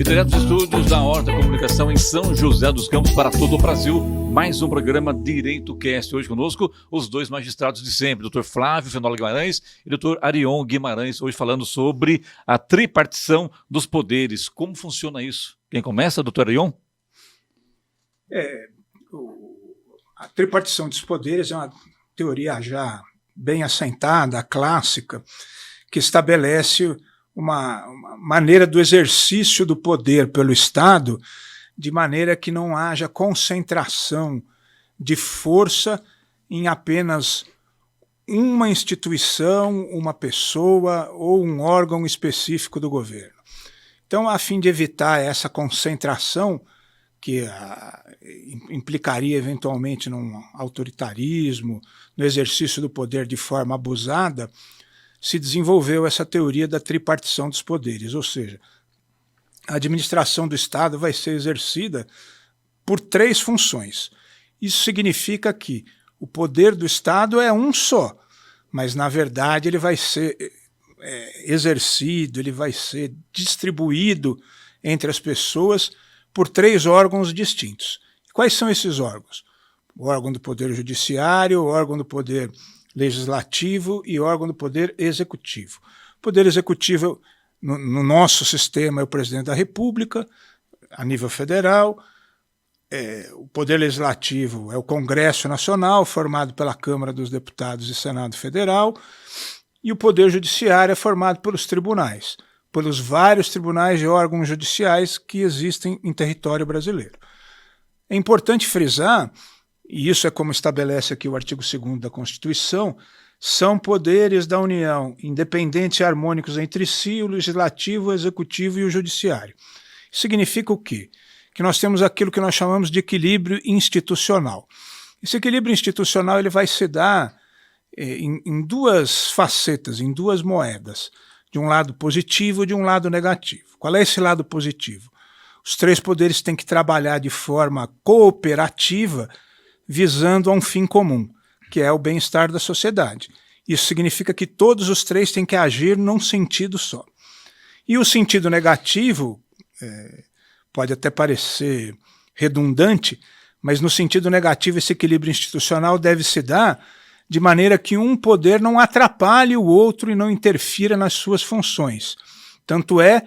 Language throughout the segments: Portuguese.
E direto dos estúdios da Horta Comunicação em São José dos Campos para todo o Brasil, mais um programa Direito Cast. Hoje conosco os dois magistrados de sempre, Dr. Flávio Fenola Guimarães e Dr. Arion Guimarães, hoje falando sobre a tripartição dos poderes. Como funciona isso? Quem começa, Dr. Arion? A tripartição dos poderes é uma teoria já bem assentada, clássica, que estabelece uma maneira do exercício do poder pelo Estado de maneira que não haja concentração de força em apenas uma instituição, uma pessoa ou um órgão específico do governo. Então, a fim de evitar essa concentração, que implicaria eventualmente num autoritarismo, no exercício do poder de forma abusada, se desenvolveu essa teoria da tripartição dos poderes, ou seja, a administração do Estado vai ser exercida por três funções. Isso significa que o poder do Estado é um só, mas na verdade ele vai ser exercido, ele vai ser distribuído entre as pessoas por três órgãos distintos. Quais são esses órgãos? O órgão do Poder Judiciário, o órgão do Poder Legislativo e órgão do Poder Executivo. O Poder Executivo, no nosso sistema, é o Presidente da República, a nível federal. O Poder Legislativo é o Congresso Nacional, formado pela Câmara dos Deputados e Senado Federal. E o Poder Judiciário é formado pelos tribunais, pelos vários tribunais e órgãos judiciais que existem em território brasileiro. É importante frisar, e isso é como estabelece aqui o artigo 2º da Constituição, são poderes da União, independentes e harmônicos entre si, o Legislativo, o Executivo e o Judiciário. Isso significa o quê? Que nós temos aquilo que nós chamamos de equilíbrio institucional. Esse equilíbrio institucional ele vai se dar em duas facetas, em duas moedas, de um lado positivo e de um lado negativo. Qual é esse lado positivo? Os três poderes têm que trabalhar de forma cooperativa, visando a um fim comum, que é o bem-estar da sociedade. Isso significa que todos os três têm que agir num sentido só. E o sentido negativo, pode até parecer redundante, mas no sentido negativo esse equilíbrio institucional deve se dar de maneira que um poder não atrapalhe o outro e não interfira nas suas funções. Tanto é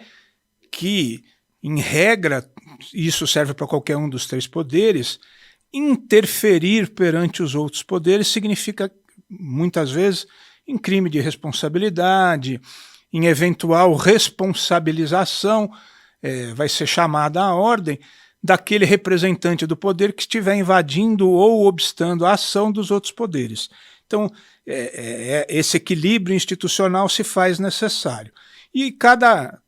que, em regra, isso serve para qualquer um dos três poderes, interferir perante os outros poderes significa, muitas vezes, em crime de responsabilidade, em eventual responsabilização, vai ser chamada à ordem daquele representante do poder que estiver invadindo ou obstando a ação dos outros poderes. Então, esse equilíbrio institucional se faz necessário. E cada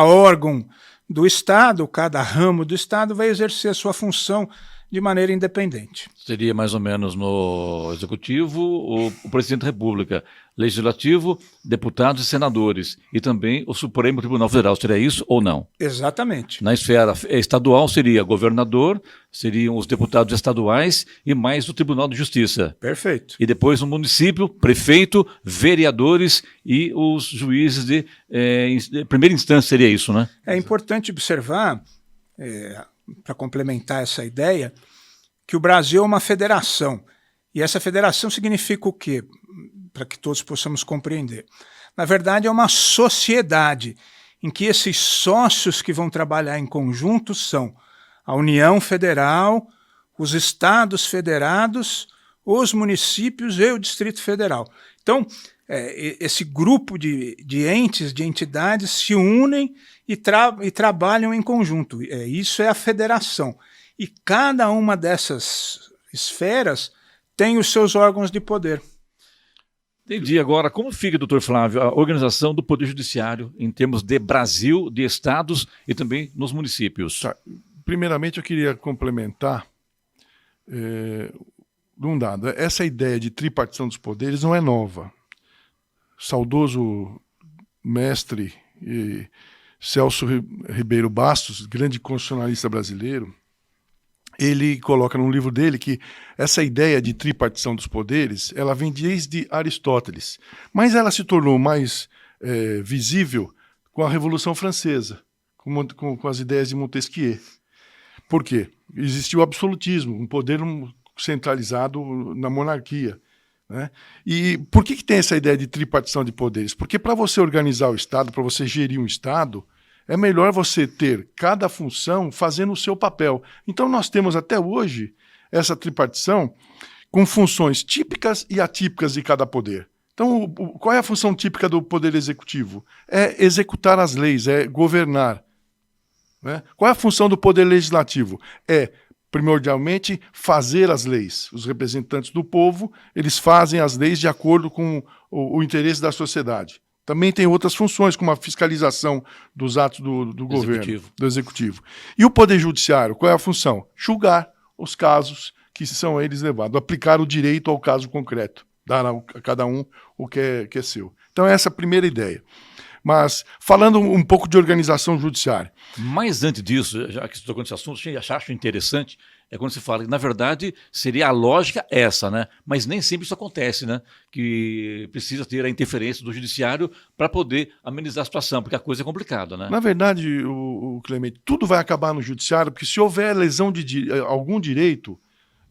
órgão do Estado, cada ramo do Estado vai exercer a sua função de maneira independente. Seria mais ou menos no Executivo o Presidente da República, Legislativo, deputados e senadores, e também o Supremo Tribunal Federal. Seria isso ou não? Exatamente. Na esfera estadual seria governador, seriam os deputados estaduais e mais o Tribunal de Justiça. Perfeito. E depois no município, prefeito, vereadores e os juízes de primeira instância, seria isso, né? É importante observar, para complementar essa ideia, que o Brasil é uma federação. E essa federação significa o quê? Para que todos possamos compreender. Na verdade, é uma sociedade em que esses sócios que vão trabalhar em conjunto são a União Federal, os Estados Federados, os municípios e o Distrito Federal. Então, esse grupo de entes, de entidades se unem e trabalham em conjunto. Isso é a federação. E cada uma dessas esferas tem os seus órgãos de poder. Entendi. Agora, como fica, doutor Flávio, a organização do Poder Judiciário em termos de Brasil, de estados e também nos municípios? Tá. Primeiramente, eu queria complementar de um dado. Essa ideia de tripartição dos poderes não é nova. Saudoso mestre Celso Ribeiro Bastos, grande constitucionalista brasileiro, ele coloca num livro dele que essa ideia de tripartição dos poderes, ela vem desde Aristóteles, mas ela se tornou mais visível com a Revolução Francesa, com as ideias de Montesquieu. Por quê? Existiu o absolutismo, um poder centralizado na monarquia. Né? E por que tem essa ideia de tripartição de poderes? Porque para você organizar o Estado, para você gerir um Estado, é melhor você ter cada função fazendo o seu papel. Então nós temos até hoje essa tripartição com funções típicas e atípicas de cada poder. Então, qual é a função típica do poder executivo? É executar as leis, é governar. Né? Qual é a função do poder legislativo? É, primordialmente, fazer as leis. Os representantes do povo, eles fazem as leis de acordo com o interesse da sociedade. Também tem outras funções, como a fiscalização dos atos do governo, do executivo. E o poder judiciário, qual é a função? Julgar os casos que são eles levados, aplicar o direito ao caso concreto, dar a cada um o que é seu. Então essa é a primeira ideia. Mas falando um pouco de organização judiciária. Mas antes disso, já que você tocou nesse assunto, eu acho interessante, é quando você fala que, na verdade, seria a lógica essa, né? Mas nem sempre isso acontece, né? Que precisa ter a interferência do judiciário para poder amenizar a situação, porque a coisa é complicada, né? Na verdade, o Clemente, tudo vai acabar no judiciário, porque se houver lesão de algum direito,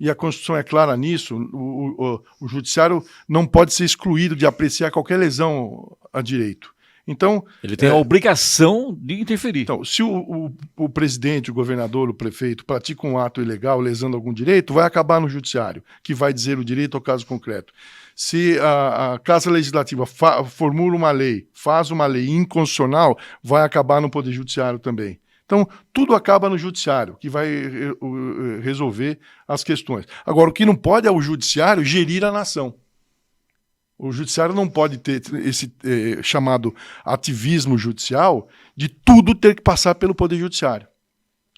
e a Constituição é clara nisso, o judiciário não pode ser excluído de apreciar qualquer lesão a direito. Então, ele tem a obrigação de interferir. Então, se o presidente, o governador, o prefeito pratica um ato ilegal, lesando algum direito, vai acabar no judiciário, que vai dizer o direito ao caso concreto. Se a Casa Legislativa formula uma lei, faz uma lei inconstitucional, vai acabar no Poder Judiciário também. Então, tudo acaba no judiciário, que vai resolver as questões. Agora, o que não pode é o judiciário gerir a nação. O judiciário não pode ter esse chamado ativismo judicial de tudo ter que passar pelo Poder Judiciário.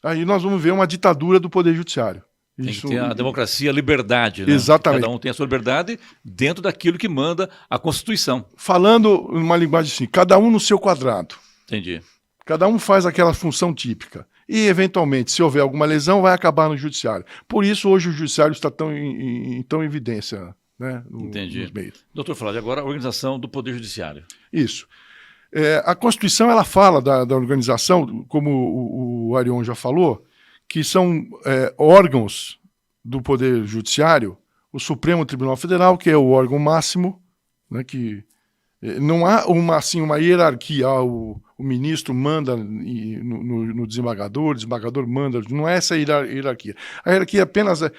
Aí nós vamos ver uma ditadura do Poder Judiciário. Tem que ter a democracia, a liberdade, né? Exatamente. Cada um tem a sua liberdade dentro daquilo que manda a Constituição. Falando numa linguagem assim, cada um no seu quadrado. Entendi. Cada um faz aquela função típica. E, eventualmente, se houver alguma lesão, vai acabar no judiciário. Por isso, hoje, o judiciário está tão em evidência, né, Entendi. nos meios. Doutor Flávio, agora a organização do Poder Judiciário. Isso. A Constituição ela fala da organização, como o Arion já falou, que são órgãos do Poder Judiciário, o Supremo Tribunal Federal, que é o órgão máximo, né, que não há uma hierarquia, o ministro manda no desembargador, o desembargador manda, não é essa hierarquia. A hierarquia apenas é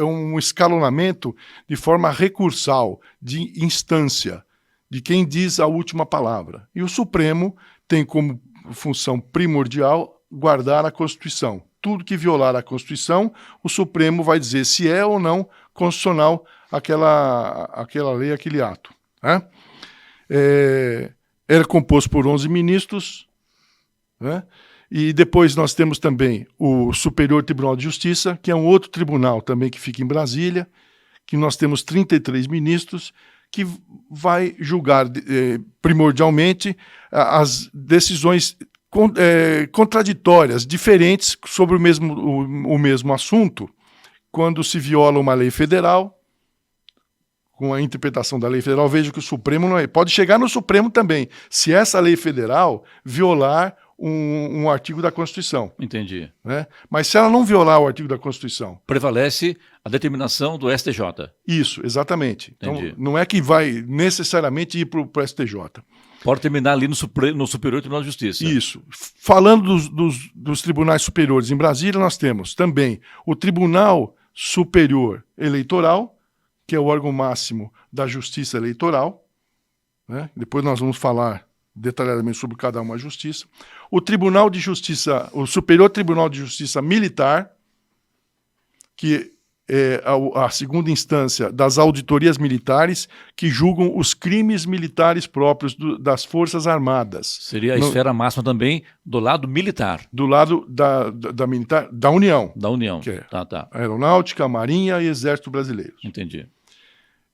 um escalonamento de forma recursal, de instância, de quem diz a última palavra. E o Supremo tem como função primordial guardar a Constituição. Tudo que violar a Constituição, o Supremo vai dizer se é ou não constitucional aquela lei, aquele ato. Né? Era composto por 11 ministros, né? E depois nós temos também o Superior Tribunal de Justiça, que é um outro tribunal também que fica em Brasília, que nós temos 33 ministros, que vai julgar primordialmente as decisões contraditórias, diferentes sobre o mesmo assunto, quando se viola uma lei federal, com a interpretação da lei federal, veja que o Supremo não é. Pode chegar no Supremo também, se essa lei federal violar um artigo da Constituição. Entendi. Né? Mas se ela não violar o artigo da Constituição... Prevalece a determinação do STJ. Isso, exatamente. Entendi. Então, não é que vai necessariamente ir para o STJ. Pode terminar ali no Superior Tribunal de Justiça. Isso. Falando dos tribunais superiores, em Brasília nós temos também o Tribunal Superior Eleitoral, que é o órgão máximo da Justiça Eleitoral, né? Depois nós vamos falar detalhadamente sobre cada uma justiça. O Tribunal de Justiça, o Superior Tribunal de Justiça Militar, que é a segunda instância das auditorias militares que julgam os crimes militares próprios das Forças Armadas. Seria a esfera máxima também do lado militar. Do lado da militar, da União. Da União. Que é Tá. Aeronáutica, Marinha e Exército Brasileiro. Entendi.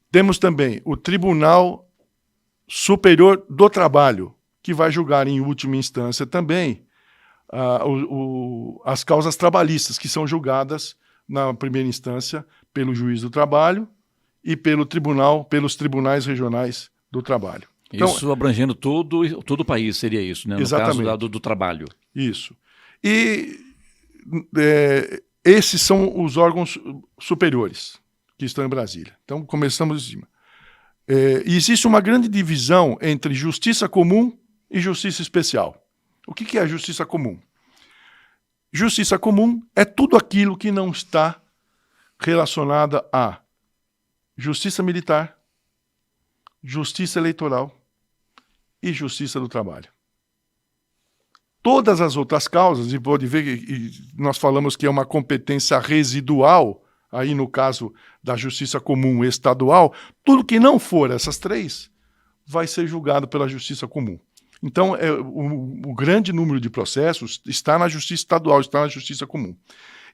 Temos também o Tribunal Superior do Trabalho, que vai julgar em última instância também as causas trabalhistas, que são julgadas na primeira instância pelo juiz do trabalho e pelos tribunais regionais do trabalho. Então, isso abrangendo todo o país, seria isso, né? No exatamente. caso do trabalho. Isso. E esses são os órgãos superiores que estão em Brasília. Então, começamos de cima. E existe uma grande divisão entre justiça comum e justiça especial. O que é a justiça comum? Justiça comum é tudo aquilo que não está relacionada a justiça militar, justiça eleitoral e justiça do trabalho. Todas as outras causas, e pode ver que nós falamos que é uma competência residual, aí no caso da justiça comum estadual, tudo que não for essas três vai ser julgado pela justiça comum. Então, o grande número de processos está na justiça estadual, está na justiça comum.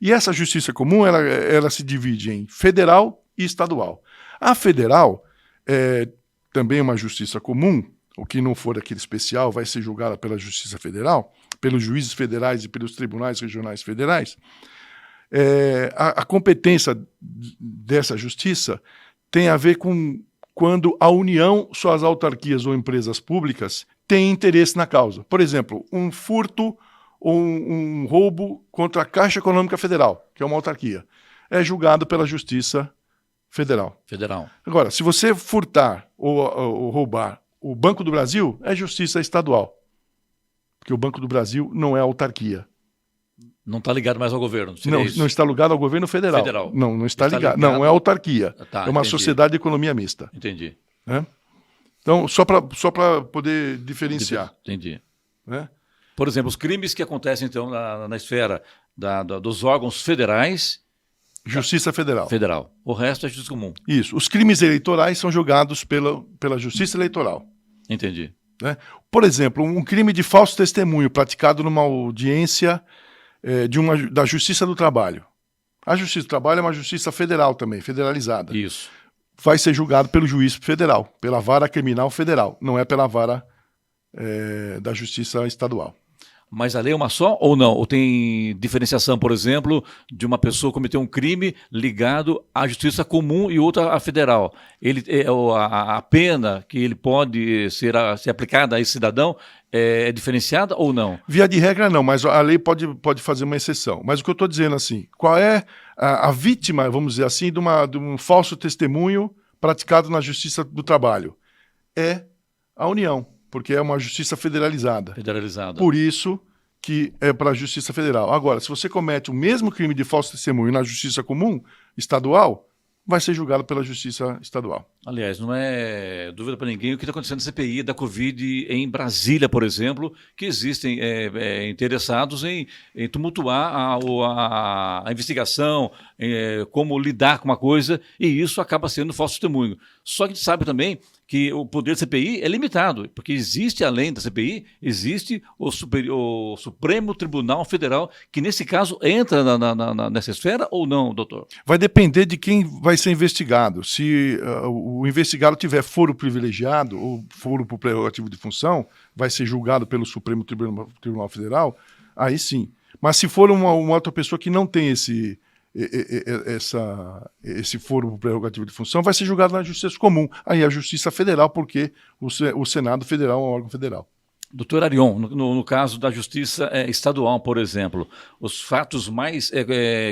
E essa justiça comum, ela se divide em federal e estadual. A federal é também uma justiça comum, o que não for aquele especial vai ser julgada pela Justiça Federal, pelos juízes federais e pelos tribunais regionais federais. A competência dessa justiça tem a ver com quando a União, suas autarquias ou empresas públicas têm interesse na causa. Por exemplo, um furto ou um roubo contra a Caixa Econômica Federal, que é uma autarquia, é julgado pela Justiça Federal. Agora, se você furtar ou roubar o Banco do Brasil, é Justiça Estadual. Porque o Banco do Brasil não é autarquia. Não está ligado mais ao governo. Não está ligado ao governo federal. Não está ligado. Não, é autarquia. Tá, é uma sociedade de economia mista. Entendi. Então, só para poder diferenciar. Entendi. Né? Por exemplo, os crimes que acontecem, então, na esfera dos órgãos federais... Justiça Federal. O resto é justiça comum. Isso. Os crimes eleitorais são julgados pela Justiça Eleitoral. Entendi. Né? Por exemplo, um crime de falso testemunho praticado numa audiência da Justiça do Trabalho. A Justiça do Trabalho é uma justiça federal também, federalizada. Isso. Vai ser julgado pelo juiz federal, pela vara criminal federal, não é pela vara da Justiça Estadual. Mas a lei é uma só ou não? Ou tem diferenciação, por exemplo, de uma pessoa cometer um crime ligado à justiça comum e outra à federal? A pena que ele pode ser aplicada a esse cidadão é diferenciada ou não? Via de regra não, mas a lei pode fazer uma exceção. Mas o que eu estou dizendo assim, qual é a vítima, vamos dizer assim, de um falso testemunho praticado na Justiça do Trabalho? É a União, porque é uma justiça federalizada. Por isso que é para a Justiça Federal. Agora, se você comete o mesmo crime de falso testemunho na Justiça Comum estadual, vai ser julgado pela Justiça Estadual. Aliás, não é dúvida para ninguém o que está acontecendo na CPI da Covid em Brasília, por exemplo, que existem interessados em tumultuar a investigação, como lidar com uma coisa, e isso acaba sendo falso testemunho. Só que a gente sabe também que o poder da CPI é limitado, porque existe, além da CPI, existe o Supremo Tribunal Federal, que nesse caso entra nessa esfera ou não, doutor? Vai depender de quem vai ser investigado. Se o investigado tiver foro privilegiado ou foro por prerrogativo de função, vai ser julgado pelo Supremo Tribunal Federal, aí sim. Mas se for uma outra pessoa que não tem esse foro por prerrogativo de função, vai ser julgado na Justiça Comum. Aí a Justiça Federal, porque o Senado Federal é um órgão federal. Doutor Arion, no caso da Justiça Estadual, por exemplo, os fatos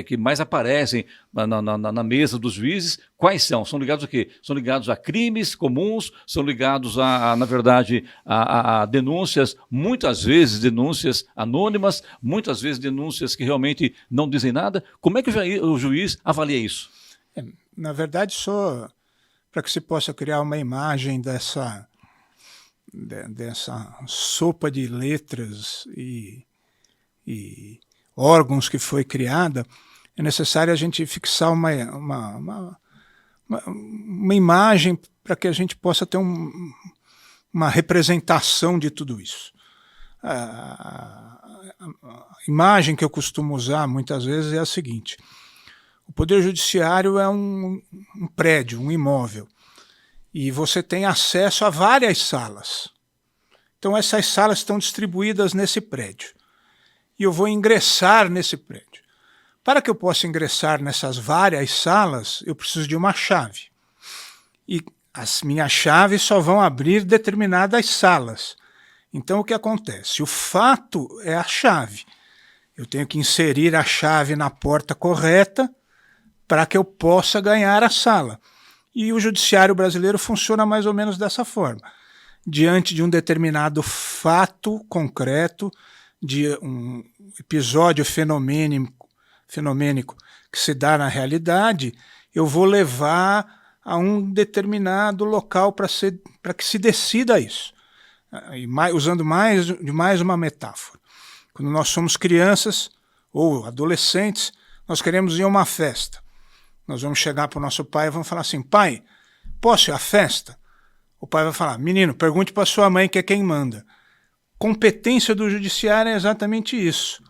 que mais aparecem na mesa dos juízes, quais são? São ligados a quê? São ligados a crimes comuns, são ligados na verdade, a denúncias, muitas vezes denúncias anônimas, muitas vezes denúncias que realmente não dizem nada. Como é que o juiz avalia isso? Na verdade, só para que se possa criar uma imagem dessa sopa de letras e órgãos que foi criada, é necessário a gente fixar uma imagem para que a gente possa ter uma representação de tudo isso. A imagem que eu costumo usar muitas vezes é a seguinte: o Poder Judiciário é um prédio, um imóvel, e você tem acesso a várias salas. Então essas salas estão distribuídas nesse prédio. E eu vou ingressar nesse prédio. Para que eu possa ingressar nessas várias salas, eu preciso de uma chave. E as minhas chaves só vão abrir determinadas salas. Então, o que acontece? O fato é a chave. Eu tenho que inserir a chave na porta correta para que eu possa ganhar a sala. E o judiciário brasileiro funciona mais ou menos dessa forma. Diante de um determinado fato concreto, de um episódio fenomênico que se dá na realidade, eu vou levar a um determinado local para que se decida isso. E usando mais uma metáfora. Quando nós somos crianças ou adolescentes, nós queremos ir a uma festa. Nós vamos chegar para o nosso pai e vamos falar assim: pai, posso ir à festa? O pai vai falar: menino, pergunte para sua mãe, que é quem manda. Competência do judiciário é exatamente isso.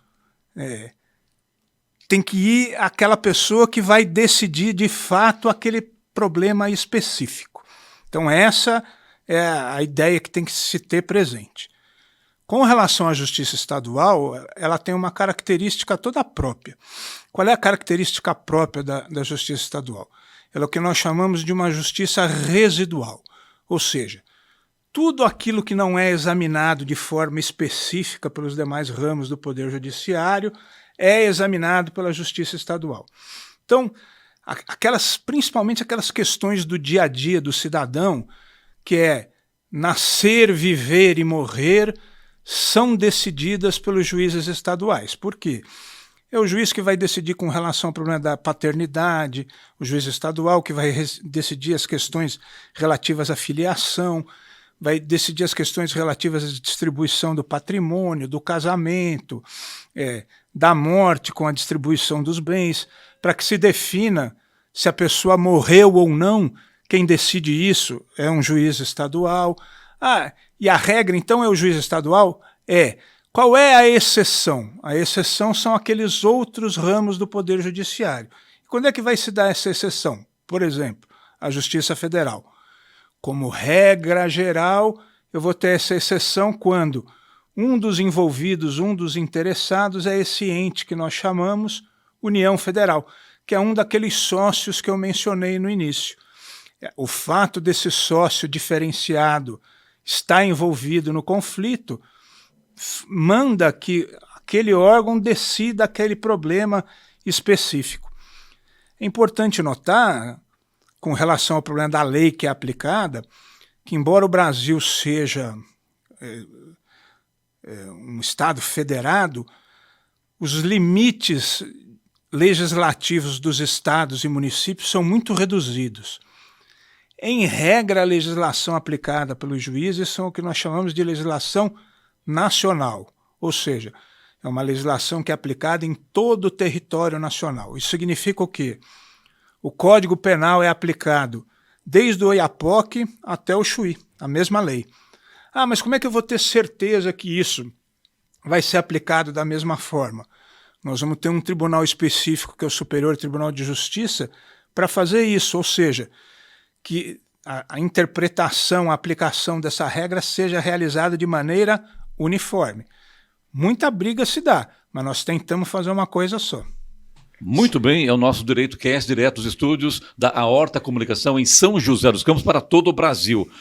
Tem que ir aquela pessoa que vai decidir de fato aquele problema específico. Então essa é a ideia que tem que se ter presente. Com relação à justiça estadual, ela tem uma característica toda própria. Qual é a característica própria da justiça estadual? Ela é o que nós chamamos de uma justiça residual. Ou seja, tudo aquilo que não é examinado de forma específica pelos demais ramos do Poder Judiciário é examinado pela justiça estadual. Então, principalmente aquelas questões do dia a dia do cidadão, que é nascer, viver e morrer, são decididas pelos juízes estaduais. Por quê? É o juiz que vai decidir com relação ao problema da paternidade, o juiz estadual que vai decidir as questões relativas à filiação, vai decidir as questões relativas à distribuição do patrimônio, do casamento, da morte com a distribuição dos bens, para que se defina se a pessoa morreu ou não. Quem decide isso é um juiz estadual. E a regra, então, é o juiz estadual? Qual é a exceção? A exceção são aqueles outros ramos do Poder Judiciário. E quando é que vai se dar essa exceção? Por exemplo, a Justiça Federal. Como regra geral, eu vou ter essa exceção quando um dos envolvidos, um dos interessados é esse ente que nós chamamos União Federal, que é um daqueles sócios que eu mencionei no início. O fato desse sócio diferenciado estar envolvido no conflito manda que aquele órgão decida aquele problema específico. É importante notar, com relação ao problema da lei que é aplicada, que embora o Brasil seja um Estado federado, os limites legislativos dos estados e municípios são muito reduzidos. Em regra, a legislação aplicada pelos juízes são o que nós chamamos de legislação nacional, ou seja, é uma legislação que é aplicada em todo o território nacional. Isso significa o quê? O Código Penal é aplicado desde o Oiapoque até o Chuí, a mesma lei. Mas como é que eu vou ter certeza que isso vai ser aplicado da mesma forma? Nós vamos ter um tribunal específico, que é o Superior Tribunal de Justiça, para fazer isso, ou seja, que a interpretação, a aplicação dessa regra seja realizada de maneira uniforme. Muita briga se dá, mas nós tentamos fazer uma coisa só. Muito bem, é o nosso Direito Cast, direto dos estúdios da Aorta Comunicação em São José dos Campos para todo o Brasil.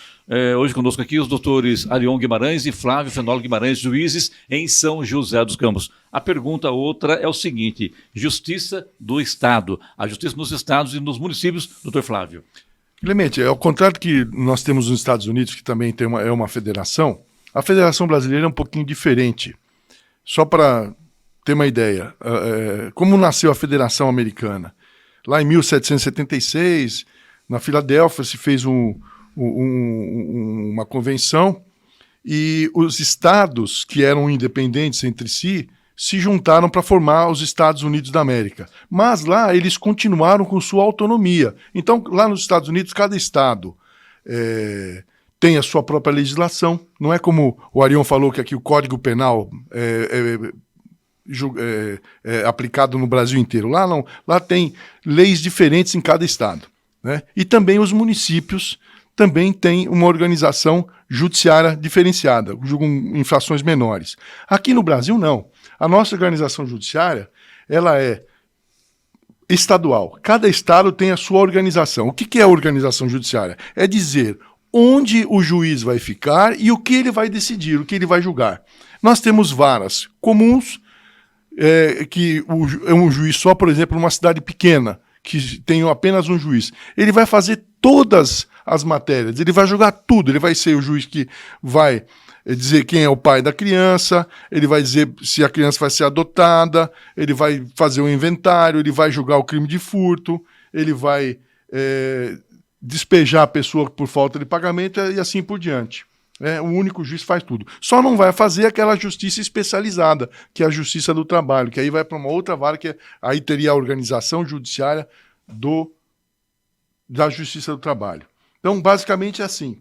Hoje conosco aqui os doutores Arion Guimarães e Flávio Fenolo Guimarães, juízes em São José dos Campos. A pergunta outra é o seguinte: justiça do Estado, a justiça nos estados e nos municípios, doutor Flávio. Clemente, ao contrário do que nós temos nos Estados Unidos, que também é uma federação, a federação brasileira é um pouquinho diferente. Só para ter uma ideia, como nasceu a Federação Americana? Lá em 1776, na Filadélfia, se fez uma convenção e os estados que eram independentes entre si se juntaram para formar os Estados Unidos da América. Mas lá eles continuaram com sua autonomia. Então, lá nos Estados Unidos, cada estado tem a sua própria legislação. Não é como o Arion falou que aqui o Código Penal é aplicado no Brasil inteiro. Lá não. Lá tem leis diferentes em cada estado, né? E também os municípios também têm uma organização judiciária diferenciada, julgam infrações menores. Aqui no Brasil, não. A nossa organização judiciária, ela é estadual. Cada estado tem a sua organização. O que é a organização judiciária? É dizer onde o juiz vai ficar e o que ele vai decidir, o que ele vai julgar. Nós temos varas comuns, que é um juiz só, por exemplo, numa cidade pequena, que tem apenas um juiz. Ele vai fazer todas as matérias, ele vai julgar tudo, ele vai ser o juiz que vai dizer quem é o pai da criança, ele vai dizer se a criança vai ser adotada, ele vai fazer o inventário, ele vai julgar o crime de furto, ele vai despejar a pessoa por falta de pagamento e assim por diante. O único juiz faz tudo. Só não vai fazer aquela justiça especializada, que é a justiça do trabalho, que aí vai para uma outra vara, aí teria a organização judiciária da justiça do trabalho. Então, basicamente é assim.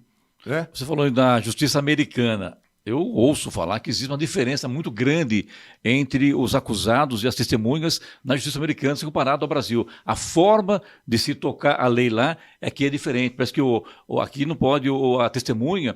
Você falou da justiça americana. Eu ouço falar que existe uma diferença muito grande entre os acusados e as testemunhas na justiça americana se comparado ao Brasil. A forma de se tocar a lei lá é que é diferente. Parece que aqui não pode a testemunha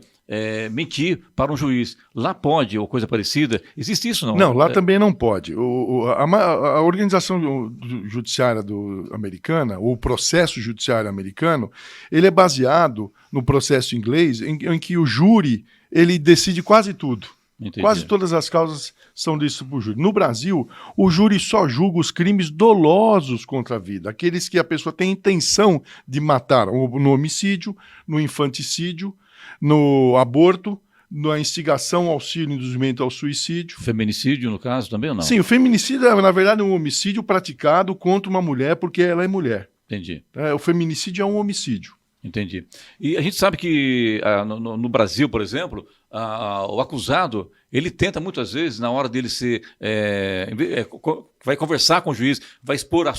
mentir para um juiz. Lá pode, ou coisa parecida. Existe isso, não? Não, lá também não pode. A organização judiciária americana, ou o processo judiciário americano, ele é baseado no processo inglês, em que o júri ele decide quase tudo. Entendi. Quase todas as causas são decididas por júri. No Brasil, o júri só julga os crimes dolosos contra a vida, aqueles que a pessoa tem intenção de matar, no homicídio, no infanticídio, no aborto, na instigação, auxílio, induzimento ao suicídio. Feminicídio, no caso, também ou não? Sim, o feminicídio é, na verdade, um homicídio praticado contra uma mulher porque ela é mulher. Entendi. O feminicídio é um homicídio. Entendi. E a gente sabe que no Brasil, por exemplo, o acusado, ele tenta muitas vezes, na hora dele vai conversar com o juiz, vai expor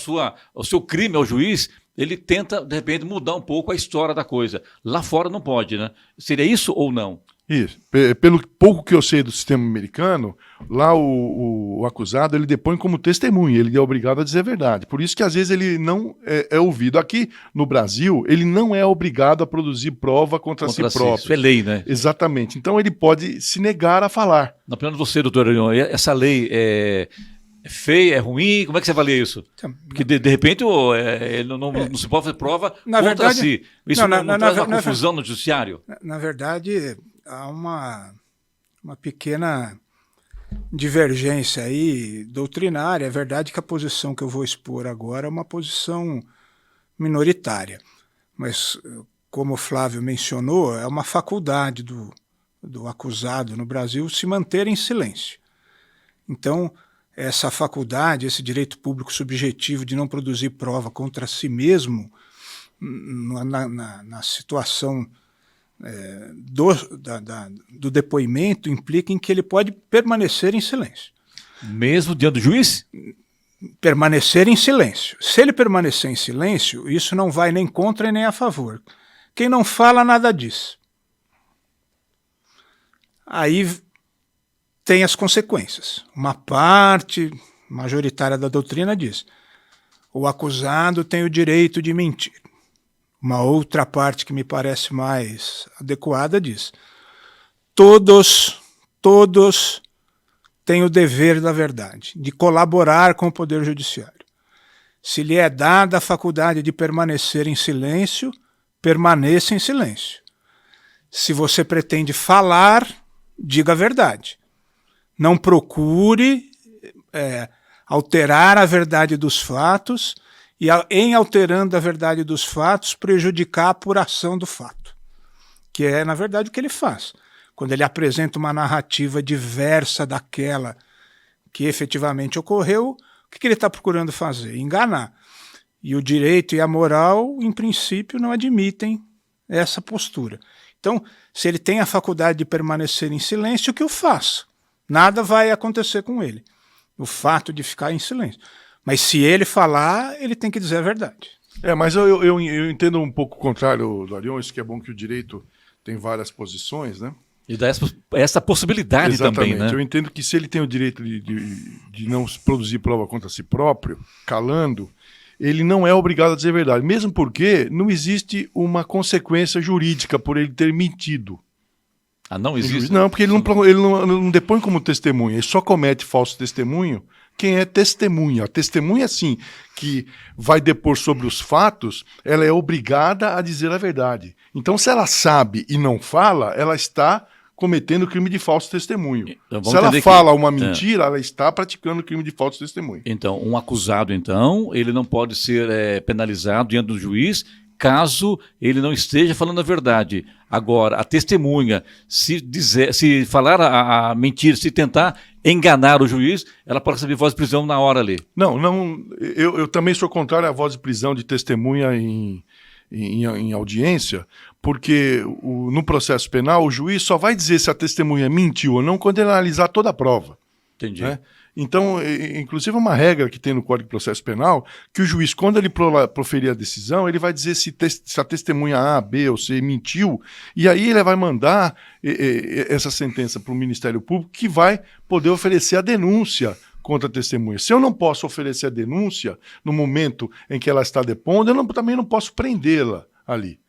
o seu crime ao juiz, ele tenta, de repente, mudar um pouco a história da coisa. Lá fora não pode, né? Seria isso ou não? Isso. Pelo pouco que eu sei do sistema americano, lá o acusado ele depõe como testemunha, ele é obrigado a dizer a verdade. Por isso que às vezes ele não é ouvido. Aqui no Brasil, ele não é obrigado a produzir prova contra si próprio. Isso é lei, né? Exatamente. Então ele pode se negar a falar. Na opinião de você, doutor Arion, essa lei é feia, é ruim? Como é que você avalia isso? Porque de repente não se pode fazer prova contra si. Isso não traz uma confusão no judiciário? Na verdade, há uma pequena divergência aí doutrinária. É verdade que a posição que eu vou expor agora é uma posição minoritária, mas, como o Flávio mencionou, é uma faculdade do acusado no Brasil se manter em silêncio. Então, essa faculdade, esse direito público subjetivo de não produzir prova contra si mesmo, na situação do depoimento, implica em que ele pode permanecer em silêncio. Mesmo diante do juiz? Permanecer em silêncio. Se ele permanecer em silêncio, isso não vai nem contra e nem a favor. Quem não fala, nada diz. Aí tem as consequências. Uma parte majoritária da doutrina diz: o acusado tem o direito de mentir. Uma outra parte que me parece mais adequada diz: todos têm o dever da verdade, de colaborar com o Poder Judiciário. Se lhe é dada a faculdade de permanecer em silêncio, permaneça em silêncio. Se você pretende falar, diga a verdade. Não procure alterar a verdade dos fatos e, em alterando a verdade dos fatos, prejudicar a apuração do fato, que é, na verdade, o que ele faz. Quando ele apresenta uma narrativa diversa daquela que efetivamente ocorreu, o que ele está procurando fazer? Enganar. E o direito e a moral, em princípio, não admitem essa postura. Então, se ele tem a faculdade de permanecer em silêncio, que o faça. Nada vai acontecer com ele. O fato de ficar em silêncio. Mas se ele falar, ele tem que dizer a verdade. Mas eu entendo um pouco o contrário do Arion, isso que é bom que o direito tem várias posições, né? E dá essa possibilidade. Exatamente. Também, né? Eu entendo que se ele tem o direito de não produzir prova contra si próprio, calando, ele não é obrigado a dizer a verdade. Mesmo porque não existe uma consequência jurídica por ele ter mentido. Não existe? Não, porque ele não depõe como testemunha. Ele só comete falso testemunho quem é testemunha. A testemunha, sim, que vai depor sobre os fatos, ela é obrigada a dizer a verdade. Então, se ela sabe e não fala, ela está cometendo crime de falso testemunho. Então, se ela fala uma mentira, ela está praticando crime de falso testemunho. Então, um acusado, então, ele não pode ser penalizado diante do juiz caso ele não esteja falando a verdade. Agora, a testemunha, se falar a mentira, se tentar enganar o juiz, ela pode receber voz de prisão na hora ali. Não, eu também sou contrário à voz de prisão de testemunha em audiência, porque no processo penal o juiz só vai dizer se a testemunha mentiu ou não quando ele analisar toda a prova. Entendi. Né? Então, inclusive, é uma regra que tem no Código de Processo Penal, que o juiz, quando ele proferir a decisão, ele vai dizer se a testemunha A, B ou C mentiu, e aí ele vai mandar essa sentença para o Ministério Público, que vai poder oferecer a denúncia contra a testemunha. Se eu não posso oferecer a denúncia no momento em que ela está depondo, eu também não posso prendê-la ali.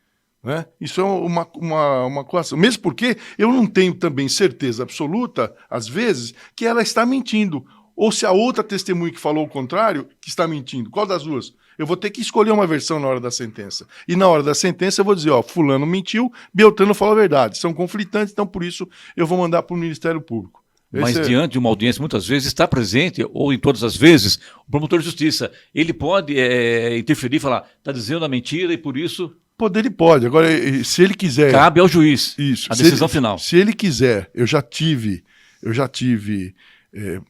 Né? Isso é uma coisa. Mesmo porque eu não tenho também certeza absoluta, às vezes, que ela está mentindo. Ou se a outra testemunha que falou o contrário, que está mentindo. Qual das duas? Eu vou ter que escolher uma versão na hora da sentença. E na hora da sentença eu vou dizer, fulano mentiu, Beltrano falou a verdade. São conflitantes, então por isso eu vou mandar para o Ministério Público. Mas diante de uma audiência, muitas vezes, está presente, ou em todas as vezes, o promotor de justiça, ele pode interferir e falar, está dizendo a mentira e por isso... Ele pode. Agora, se ele quiser... Cabe ao juiz a decisão final. Se ele quiser, eu já tive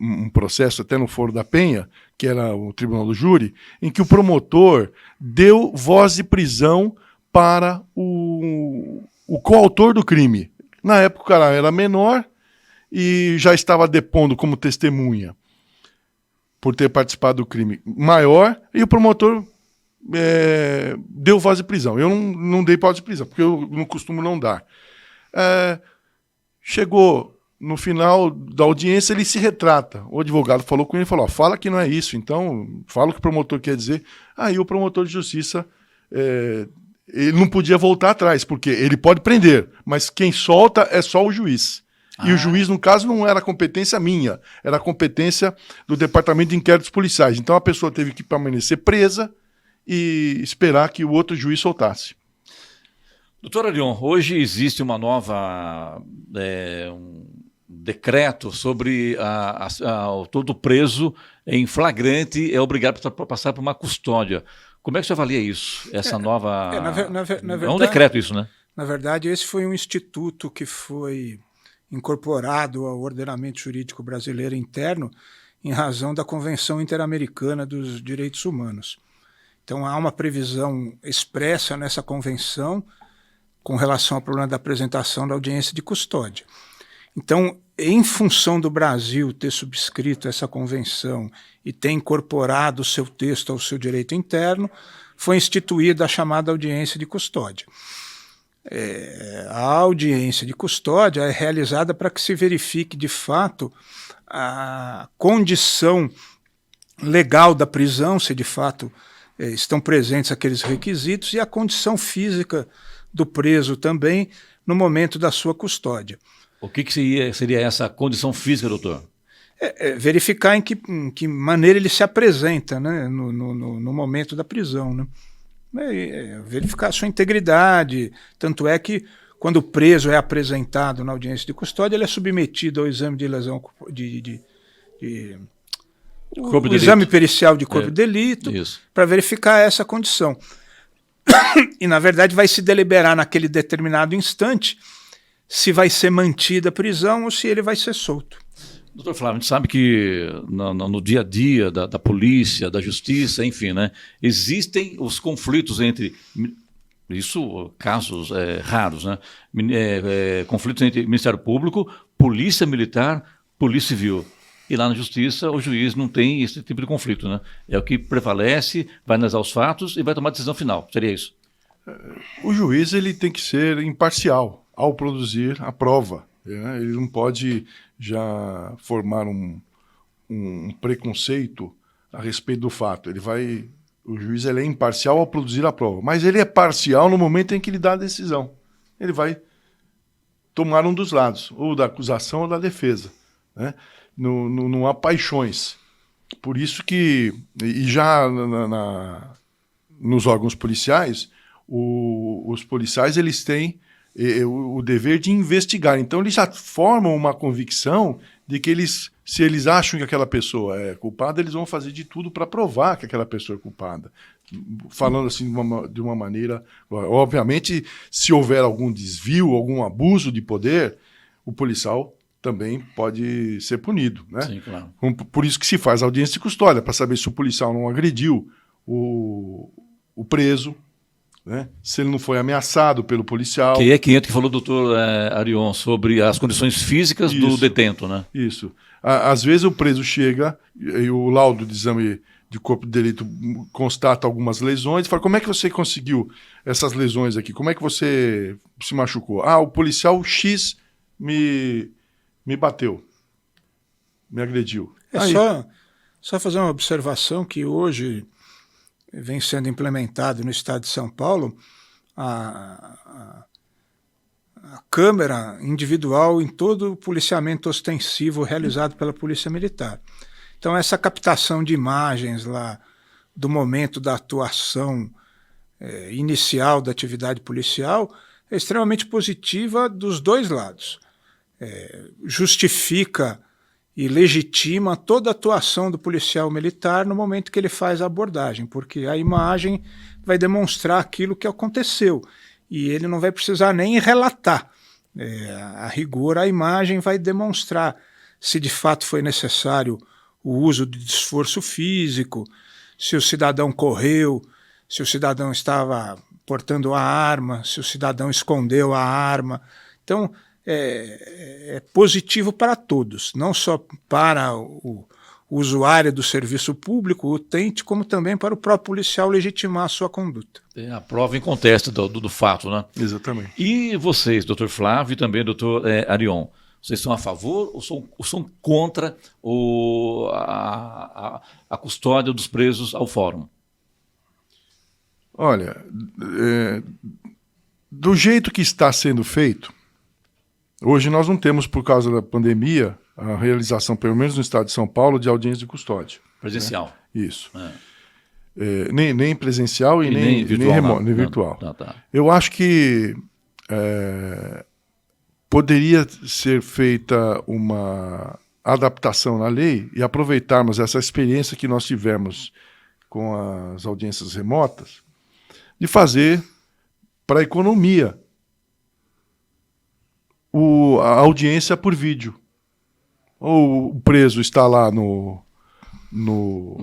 um processo até no Foro da Penha, que era o Tribunal do Júri, em que o promotor deu voz de prisão para o coautor do crime. Na época o cara era menor e já estava depondo como testemunha por ter participado do crime maior, e o promotor deu voz de prisão. Eu não dei voz de prisão, porque eu não costumo não dar. Chegou no final da audiência, ele se retrata. O advogado falou com ele e falou, fala que não é isso, então fala o que o promotor quer dizer. Aí o promotor de justiça ele não podia voltar atrás, porque ele pode prender, mas quem solta é só o juiz. E o juiz, no caso, não era competência minha, era competência do Departamento de Inquéritos Policiais. Então a pessoa teve que permanecer presa e esperar que o outro juiz soltasse. Doutor Arion, hoje existe uma nova um decreto sobre todo preso em flagrante é obrigado a passar por uma custódia. Como é que você avalia isso? Essa nova... na verdade, é um decreto isso, né? Na verdade, esse foi um instituto que foi incorporado ao ordenamento jurídico brasileiro interno em razão da Convenção Interamericana dos Direitos Humanos. Então, há uma previsão expressa nessa convenção com relação ao problema da apresentação da audiência de custódia. Então, em função do Brasil ter subscrito essa convenção e ter incorporado o seu texto ao seu direito interno, foi instituída a chamada audiência de custódia. A audiência de custódia é realizada para que se verifique, de fato, a condição legal da prisão, se de fato estão presentes aqueles requisitos, e a condição física do preso também no momento da sua custódia. O que seria essa condição física, doutor? Verificar em que maneira ele se apresenta, né, no momento da prisão. Né? Verificar a sua integridade. Tanto é que, quando o preso é apresentado na audiência de custódia, ele é submetido ao exame de lesão o exame pericial de corpo de delito para verificar essa condição. E, na verdade, vai se deliberar naquele determinado instante se vai ser mantida a prisão ou se ele vai ser solto. Doutor Flávio, a gente sabe que no dia a dia da polícia, da justiça, enfim, né, existem os conflitos entre... Isso, casos raros, né? Conflitos entre Ministério Público, Polícia Militar, Polícia Civil. E lá na Justiça, o juiz não tem esse tipo de conflito, né? É o que prevalece, vai analisar os fatos e vai tomar a decisão final. Seria isso? O juiz ele tem que ser imparcial ao produzir a prova. Né? Ele não pode já formar um preconceito a respeito do fato. O juiz ele é imparcial ao produzir a prova, mas ele é parcial no momento em que ele dá a decisão. Ele vai tomar um dos lados, ou da acusação ou da defesa. Né? Não há paixões. Por isso que, e já nos órgãos policiais, os policiais eles têm o dever de investigar. Então, eles já formam uma convicção de que se eles acham que aquela pessoa é culpada, eles vão fazer de tudo para provar que aquela pessoa é culpada. Falando assim de uma maneira... Obviamente, se houver algum desvio, algum abuso de poder, o policial também pode ser punido, né? Sim, claro. Por isso que se faz audiência de custódia, para saber se o policial não agrediu o preso, né? Se ele não foi ameaçado pelo policial. Que é que entra que falou o doutor Arion sobre as condições físicas do detento, né? Isso. Às vezes o preso chega e o laudo de exame de corpo de delito constata algumas lesões e fala, como é que você conseguiu essas lesões aqui? Como é que você se machucou? O policial X me bateu, me agrediu. Só fazer uma observação que hoje vem sendo implementado no estado de São Paulo a câmera individual em todo o policiamento ostensivo realizado pela Polícia Militar. Então essa captação de imagens lá do momento da atuação inicial da atividade policial é extremamente positiva dos dois lados. Justifica e legitima toda a atuação do policial militar no momento que ele faz a abordagem, porque a imagem vai demonstrar aquilo que aconteceu e ele não vai precisar nem relatar. A rigor, a imagem vai demonstrar se de fato foi necessário o uso de esforço físico, se o cidadão correu, se o cidadão estava portando a arma, se o cidadão escondeu a arma. Então, é positivo para todos, não só para o usuário do serviço público, o utente, como também para o próprio policial legitimar a sua conduta. É a prova em conteste do fato, né? Exatamente. E vocês, doutor Flávio e também doutor Arion, vocês são a favor ou são contra a custódia dos presos ao fórum? Olha, do jeito que está sendo feito, hoje nós não temos, por causa da pandemia, a realização, pelo menos no estado de São Paulo, de audiência de custódia. Presencial. Né? Isso. Nem presencial e nem virtual. Remoto, nem virtual. Tá. Eu acho que poderia ser feita uma adaptação na lei e aproveitarmos essa experiência que nós tivemos com as audiências remotas de fazer para a economia a audiência por vídeo. Ou o preso está lá no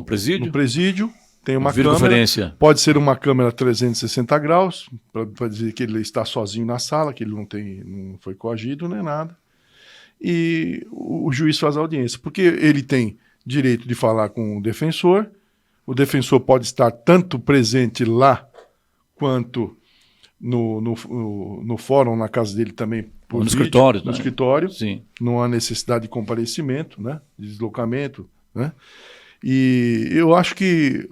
presídio, tem uma câmera, pode ser uma câmera 360 graus, para dizer que ele está sozinho na sala, que ele não foi coagido nem nada. E o juiz faz a audiência, porque ele tem direito de falar com o defensor pode estar tanto presente lá, quanto no fórum, na casa dele também, no escritório. No escritório, sim. Não há necessidade de comparecimento, né? De deslocamento, né? E eu acho que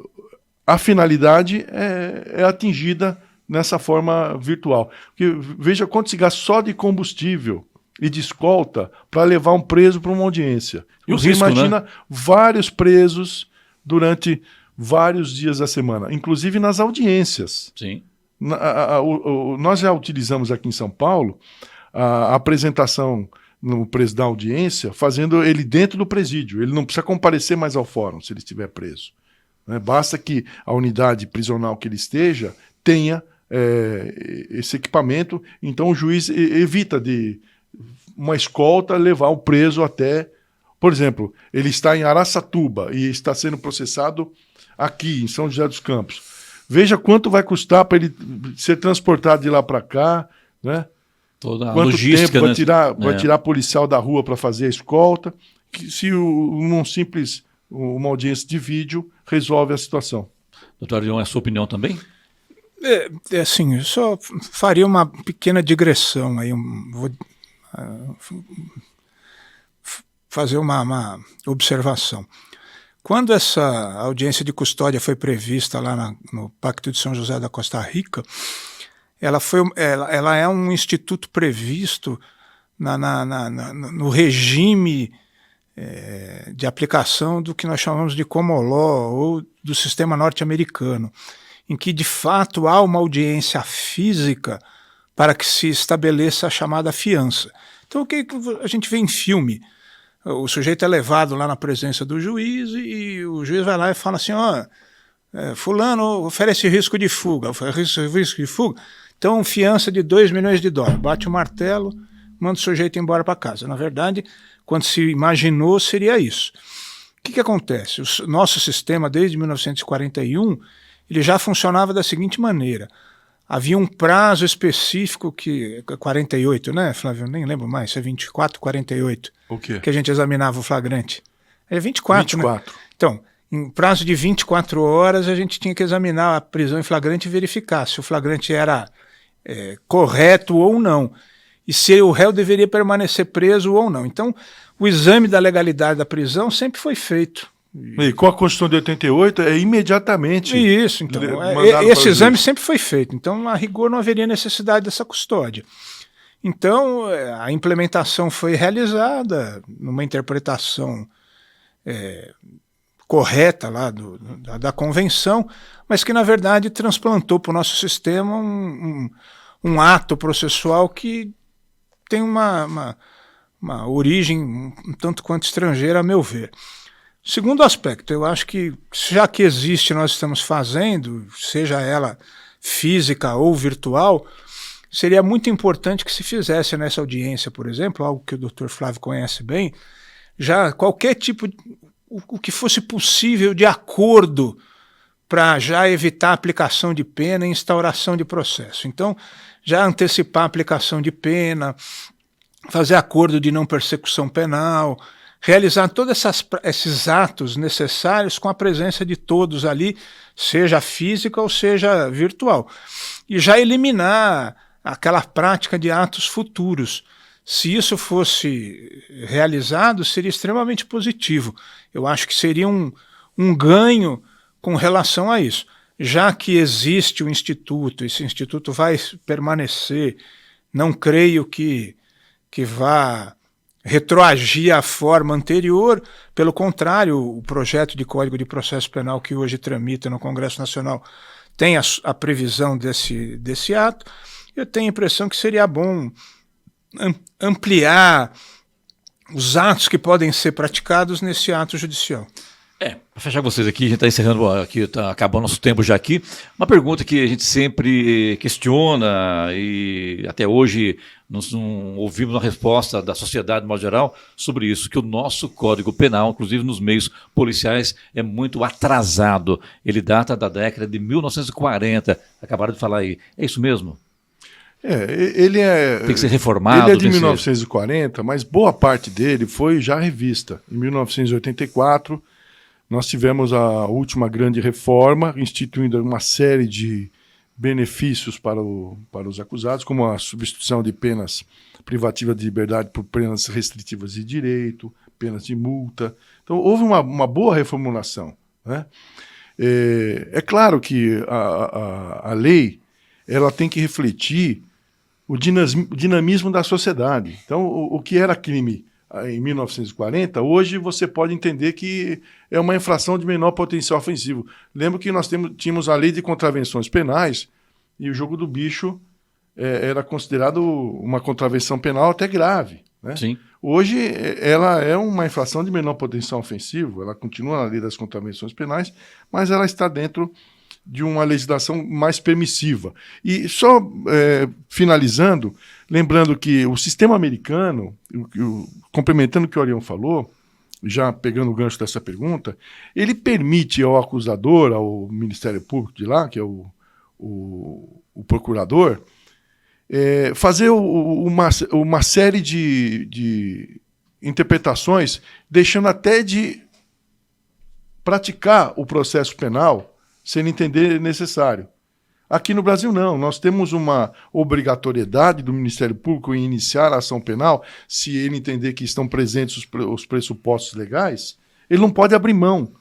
a finalidade é atingida nessa forma virtual. Porque veja quanto se gasta só de combustível e de escolta para levar um preso para uma audiência. E você risco, imagina, né? Vários presos durante vários dias da semana, inclusive nas audiências. Sim. Nós já utilizamos aqui em São Paulo a apresentação no preso da audiência, fazendo ele dentro do presídio. Ele não precisa comparecer mais ao fórum se ele estiver preso, né? Basta que a unidade prisional que ele esteja tenha esse equipamento, então o juiz evita de uma escolta levar o preso até... Por exemplo, ele está em Araçatuba e está sendo processado aqui, em São José dos Campos. Veja quanto vai custar para ele ser transportado de lá para cá, né? Toda a quanto logística, tempo né? vai tirar policial da rua para fazer a escolta, que se uma audiência de vídeo resolve a situação. Doutor Arion, é a sua opinião também? Assim, eu só faria uma pequena digressão aí, vou fazer uma observação. Quando essa audiência de custódia foi prevista lá no Pacto de São José da Costa Rica, ela é um instituto previsto no regime de aplicação do que nós chamamos de common law ou do sistema norte-americano, em que de fato há uma audiência física para que se estabeleça a chamada fiança. Então o que a gente vê em filme? O sujeito é levado lá na presença do juiz e o juiz vai lá e fala assim, fulano oferece risco de fuga, então fiança de $2 milhões, bate o martelo, manda o sujeito embora para casa. Na verdade, quando se imaginou, seria isso. O que acontece? O nosso sistema, desde 1941, ele já funcionava da seguinte maneira. Havia um prazo específico que... 48, né, Flávio? Nem lembro mais, se é 24, 48. O quê? Que a gente examinava o flagrante. É 24, 24. Né? Então, em prazo de 24 horas, a gente tinha que examinar a prisão em flagrante e verificar se o flagrante era correto ou não. E se o réu deveria permanecer preso ou não. Então, o exame da legalidade da prisão sempre foi feito. E com a Constituição de 88 é imediatamente. Isso, então. Esse exame sempre foi feito. Então, a rigor, não haveria necessidade dessa custódia. Então, a implementação foi realizada numa interpretação correta lá da convenção, mas que, na verdade, transplantou para o nosso sistema um ato processual que tem uma origem um tanto quanto estrangeira, a meu ver. Segundo aspecto, eu acho que já que existe, nós estamos fazendo, seja ela física ou virtual, seria muito importante que se fizesse nessa audiência, por exemplo, algo que o Dr. Flávio conhece bem, já qualquer tipo, o que fosse possível de acordo para já evitar a aplicação de pena e instauração de processo. Então, já antecipar a aplicação de pena, fazer acordo de não persecução penal, realizar todos esses atos necessários com a presença de todos ali, seja física ou seja virtual. E já eliminar aquela prática de atos futuros. Se isso fosse realizado, seria extremamente positivo. Eu acho que seria um ganho com relação a isso. Já que existe o Instituto, esse Instituto vai permanecer, não creio que vá retroagir à forma anterior, pelo contrário, o projeto de Código de Processo Penal que hoje tramita no Congresso Nacional tem a previsão desse ato. Eu tenho a impressão que seria bom ampliar os atos que podem ser praticados nesse ato judicial. Para fechar vocês aqui, a gente está encerrando aqui, está acabando nosso tempo já aqui. Uma pergunta que a gente sempre questiona e até hoje nós não ouvimos uma resposta da sociedade, de modo geral, sobre isso, que o nosso Código Penal, inclusive nos meios policiais, é muito atrasado. Ele data da década de 1940. Acabaram de falar aí. É isso mesmo? Tem que ser reformado. Ele é de 1940, mas boa parte dele foi já revista. Em 1984, nós tivemos a última grande reforma, instituindo uma série de benefícios para os acusados, como a substituição de penas privativas de liberdade por penas restritivas de direito, penas de multa. Então, houve uma boa reformulação, né? É claro que a lei ela tem que refletir o dinamismo da sociedade. Então, o que era crime em 1940, hoje você pode entender que é uma infração de menor potencial ofensivo. Lembro que nós tínhamos a lei de contravenções penais e o jogo do bicho era considerado uma contravenção penal até grave, né? Sim. Hoje ela é uma infração de menor potencial ofensivo, ela continua na lei das contravenções penais, mas ela está dentro de uma legislação mais permissiva. E só finalizando, lembrando que o sistema americano, complementando o que o Arião falou, já pegando o gancho dessa pergunta, ele permite ao acusador, ao Ministério Público de lá, que é o procurador, fazer uma série de interpretações, deixando até de praticar o processo penal sem entender necessário. Aqui no Brasil não, nós temos uma obrigatoriedade do Ministério Público em iniciar a ação penal, se ele entender que estão presentes os pressupostos legais, ele não pode abrir mão.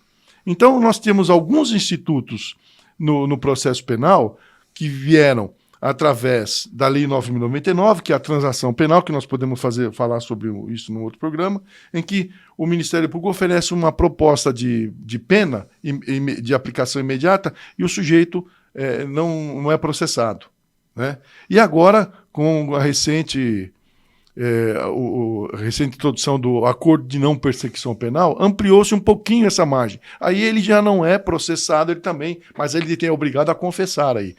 Então nós temos alguns institutos no processo penal que vieram através da Lei 9.099, que é a transação penal, que nós podemos falar sobre isso no outro programa, em que o Ministério Público oferece uma proposta de pena de aplicação imediata e o sujeito não é processado, né? E agora, com a recente introdução do acordo de não persecução penal, ampliou-se um pouquinho essa margem. Aí ele já não é processado, ele também, mas ele tem obrigado a confessar aí,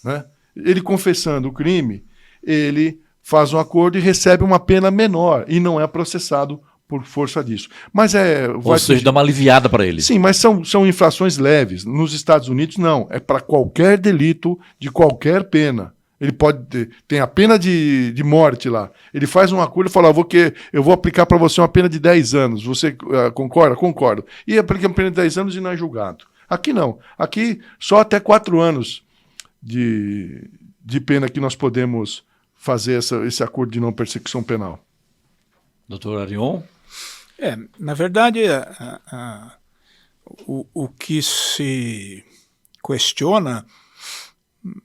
né? Ele confessando o crime, ele faz um acordo e recebe uma pena menor e não é processado por força disso. Mas ou seja, dá uma aliviada para ele. Sim, mas são infrações leves. Nos Estados Unidos, não. É para qualquer delito de qualquer pena. Ele tem a pena de morte lá. Ele faz um acordo e fala, eu vou aplicar para você uma pena de 10 anos. Você concorda? Concordo. E aplica uma pena de 10 anos e não é julgado. Aqui não. Aqui só até 4 anos de pena que nós podemos fazer esse acordo de não persecução penal. Doutor Arion? Na verdade, o que se questiona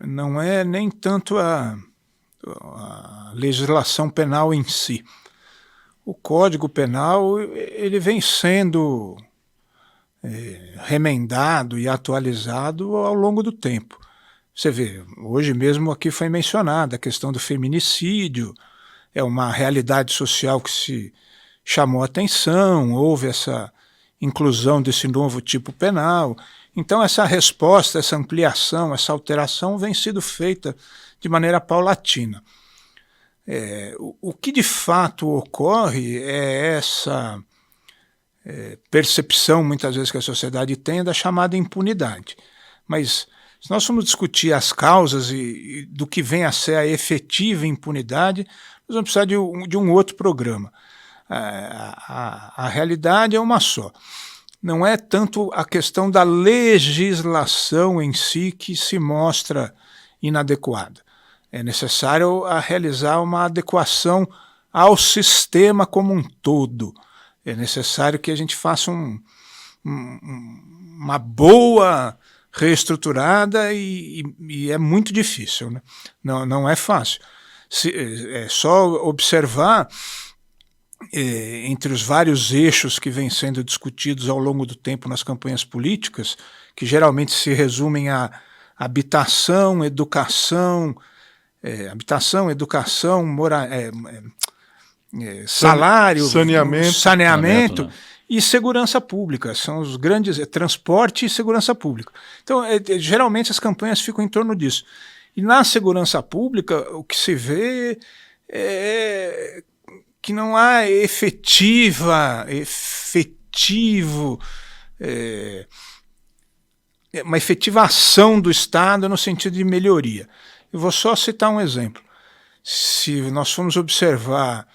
não é nem tanto a legislação penal em si. O Código Penal ele vem sendo remendado e atualizado ao longo do tempo. Você vê, hoje mesmo aqui foi mencionada a questão do feminicídio, é uma realidade social que se chamou a atenção, houve essa inclusão desse novo tipo penal. Então essa resposta, essa ampliação, essa alteração vem sendo feita de maneira paulatina. O que de fato ocorre é essa percepção, muitas vezes, que a sociedade tem da chamada impunidade. Mas se nós formos discutir as causas e do que vem a ser a efetiva impunidade, nós vamos precisar de um outro programa. A realidade é uma só. Não é tanto a questão da legislação em si que se mostra inadequada. É necessário realizar uma adequação ao sistema como um todo. É necessário que a gente faça uma boa reestruturada e é muito difícil, né? Não é fácil. É só observar entre os vários eixos que vêm sendo discutidos ao longo do tempo nas campanhas políticas, que geralmente se resumem a habitação, educação, salário, saneamento, né? E segurança pública, são os grandes, transporte e segurança pública. Então, geralmente as campanhas ficam em torno disso. E na segurança pública, o que se vê é que não há uma efetiva ação do Estado no sentido de melhoria. Eu vou só citar um exemplo. Se nós formos observar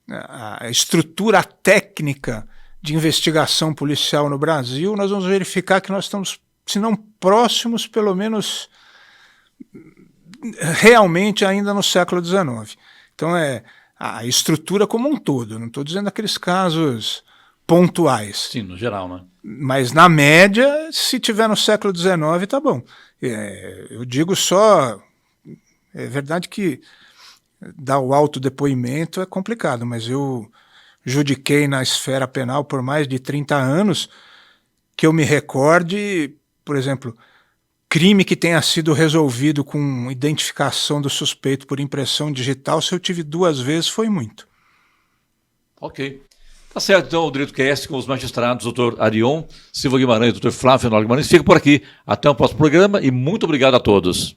a estrutura técnica de investigação policial no Brasil, nós vamos verificar que nós estamos, se não próximos, pelo menos realmente ainda no século XIX. Então a estrutura como um todo, não estou dizendo aqueles casos pontuais. Sim, no geral, né? Mas na média, se tiver no século XIX, tá bom. Eu digo só, é verdade que dar o autodepoimento é complicado, mas eu judiquei na esfera penal por mais de 30 anos, que eu me recorde, por exemplo, crime que tenha sido resolvido com identificação do suspeito por impressão digital, se eu tive 2 vezes, foi muito. Ok. Tá certo, então, o Direito Cast com os magistrados, doutor Arion Silva Guimarães e doutor Flávio Fenômeno Guimarães, fica por aqui. Até o próximo programa e muito obrigado a todos.